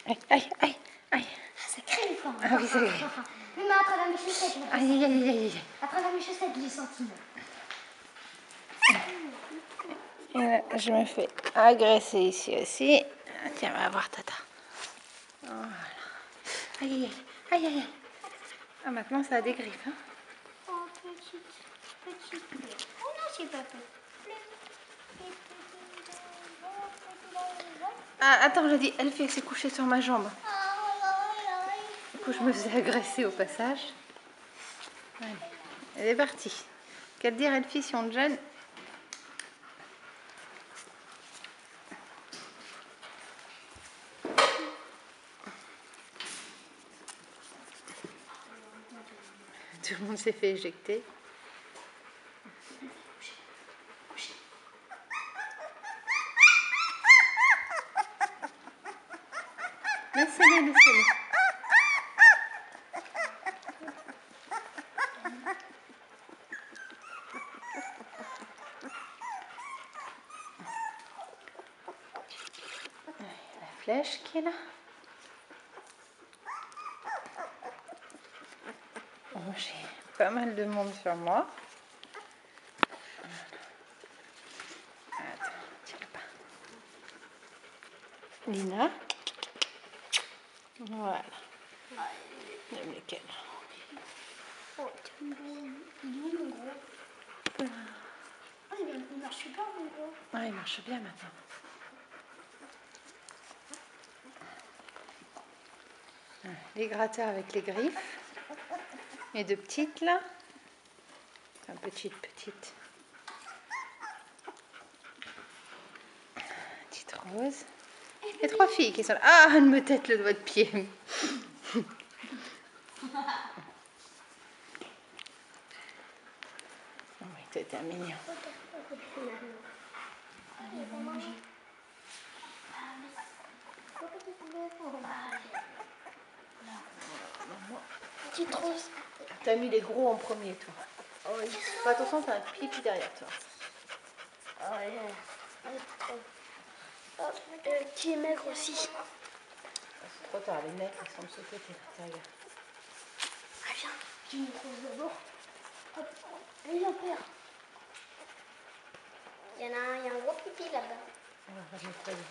Aïe, aïe, aïe, aïe. Ça crée quoi. Ah oui, ça crée. Mais à travers mes chaussettes. Aïe, aïe, aïe, aïe, aïe. À travers mes chaussettes, j'ai senti. Et là, je me fais agresser ici aussi. Ah, tiens, va voir Tata. Voilà. Aïe, aïe, aïe, aïe, aïe. Ah, maintenant, ça a des griffes. Hein. Oh, petite plaie. Oh non, c'est pas petit. Ah, attends, j'ai dit, Elfie s'est couchée sur ma jambe. Du coup, je me faisais agresser au passage. Allez, elle est partie. Qu'elle dire, Elfie, si on te gêne? Tout le monde s'est fait éjecter. Laissez-les, laissez-les. La flèche qui est là. Bon, j'ai pas mal de monde sur moi. Attends, tiens pas. Lina. Voilà. J'aime lesquels. Oh, il est où mon gros? Ah, il marche super mon gros. Ah, il marche bien maintenant. Les gratteurs avec les griffes. Les deux petites là. Enfin, petite. Petite rose. Et 3 filles qui sont là. Ah, elle me tête le doigt de pied. Oh oui, t'étais mignon. Allez, on va manger. Petite rose. T'as mis les gros en premier, toi. Oh, oui. Fais attention, t'as un pipi derrière toi. Oh, yeah. Oh, qui est maigre aussi. C'est trop tard, les mecs ils sont de ce côté là, regarde. Ah, viens, j'ai une rose d'abord. Hop, allez, Jean-Pierre. Il y en a un, il y a un gros pipi là-bas. On va nettoyer.